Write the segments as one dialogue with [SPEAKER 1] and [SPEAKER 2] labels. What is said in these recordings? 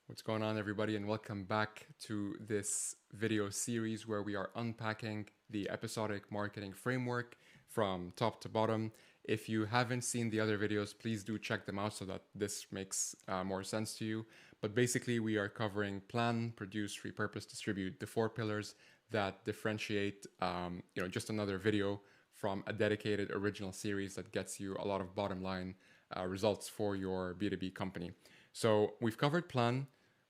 [SPEAKER 1] What's going on, everybody, and welcome back to this video series where we are unpacking the episodic marketing framework from top to bottom. If you haven't seen the other videos, please do check them out so that this makes more sense to you. But basically, we are covering plan, produce, repurpose, distribute, the four pillars that differentiate, just another video from a dedicated original series that gets you a lot of bottom line results for your B2B company. So we've covered plan.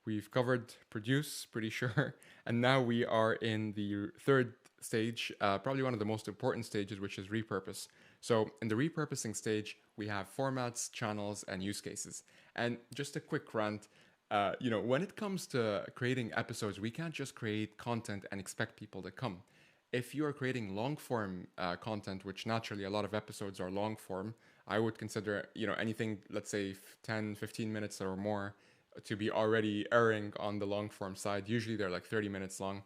[SPEAKER 1] We've covered produce, pretty sure, and now we are in the third stage, probably one of the most important stages, which is repurpose. So in the repurposing stage, we have formats, channels, and use cases. And just a quick rant, when it comes to creating episodes, we can't just create content and expect people to come. If you are creating long form content, which naturally a lot of episodes are long form, I would consider, anything, let's say 10, 15 minutes or more to be already erring on the long form side. Usually they're like 30 minutes long.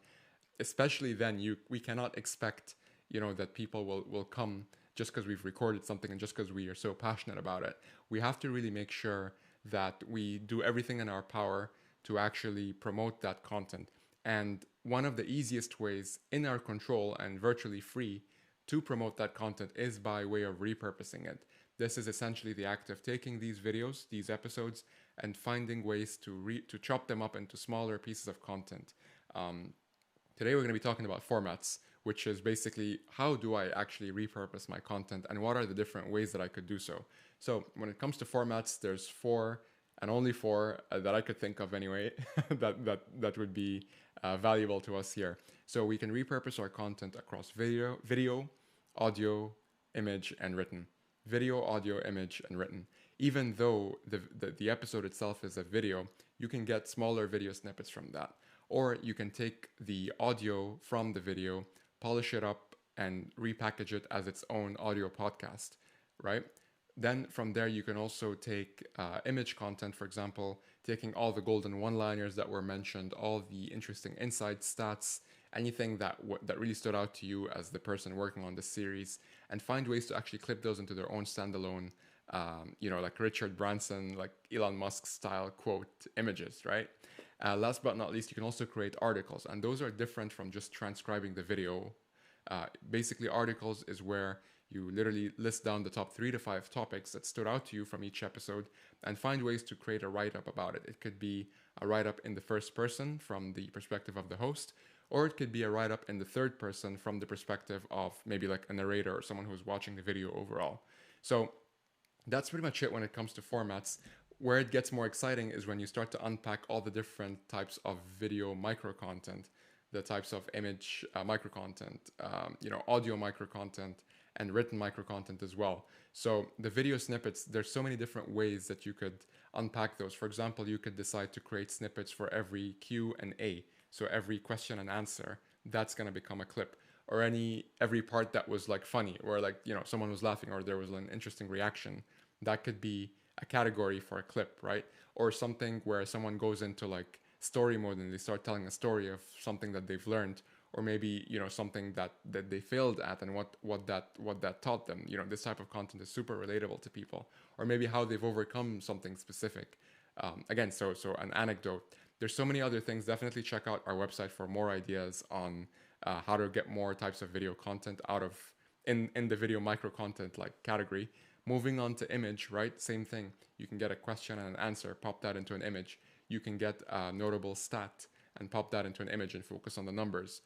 [SPEAKER 1] Especially then, we cannot expect, that people will come just because we've recorded something and just because we are so passionate about it. We have to really make sure that we do everything in our power to actually promote that content. And one of the easiest ways in our control and virtually free to promote that content is by way of repurposing it. This is essentially the act of taking these videos, these episodes, and finding ways to chop them up into smaller pieces of content. Today we're going to be talking about formats, which is basically how do I actually repurpose my content and what are the different ways that I could do so. So when it comes to formats, there's four and only four that I could think of anyway that would be valuable to us here. So we can repurpose our content across video, audio, image, and written. Video, audio, image, and written. Even though the episode itself is a video, you can get smaller video snippets from that. Or you can take the audio from the video, polish it up, and repackage it as its own audio podcast, right? Then from there, you can also take image content, for example, taking all the golden one-liners that were mentioned, all the interesting insights, stats, anything that really stood out to you as the person working on this series, and find ways to actually clip those into their own standalone, like Richard Branson, like Elon Musk style quote images, right? Last but not least, you can also create articles, and those are different from just transcribing the video. Basically, articles is where you literally list down the top 3 to 5 topics that stood out to you from each episode and find ways to create a write-up about it. It could be a write-up in the first person from the perspective of the host, or it could be a write-up in the third person from the perspective of maybe like a narrator or someone who's watching the video overall. So that's pretty much it when it comes to formats. Where it gets more exciting is when you start to unpack all the different types of video micro content, the types of image micro content, audio micro content, and written micro content as well. So the video snippets, there's so many different ways that you could unpack those. For example, you could decide to create snippets for every Q and A. So every question and answer, that's going to become a clip. Or every part that was like funny, or like, someone was laughing or there was an interesting reaction, that could be a category for a clip, right? Or something where someone goes into like story mode and they start telling a story of something that they've learned, or maybe something that they failed at and what that taught them. This type of content is super relatable to people, or maybe how they've overcome something specific. Again, so an anecdote. There's so many other things. Definitely check out our website for more ideas on how to get more types of video content out of in the video micro content like category. Moving on to image, right? Same thing. You can get a question and an answer, pop that into an image. You can get a notable stat and pop that into an image and focus on the numbers.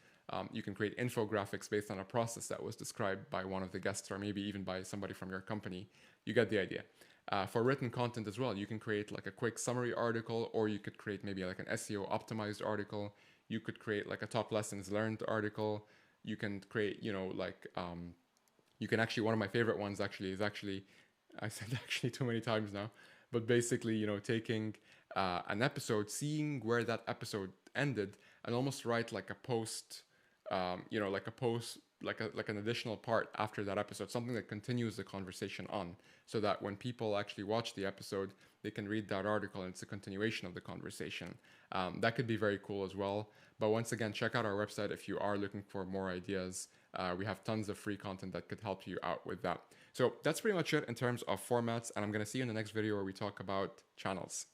[SPEAKER 1] You can create infographics based on a process that was described by one of the guests or maybe even by somebody from your company. You get the idea. For written content as well, you can create like a quick summary article, or you could create maybe like an SEO optimized article. You could create like a top lessons learned article. You can create, you can actually, one of my favorite ones actually is I said actually too many times now, but basically, taking an episode, seeing where that episode ended and almost write like a post, like an additional part after that episode, something that continues the conversation on, so that when people actually watch the episode, they can read that article and it's a continuation of the conversation. That could be very cool as well. But once again, check out our website if you are looking for more ideas. We have tons of free content that could help you out with that. So that's pretty much it in terms of formats, and I'm going to see you in the next video where we talk about channels.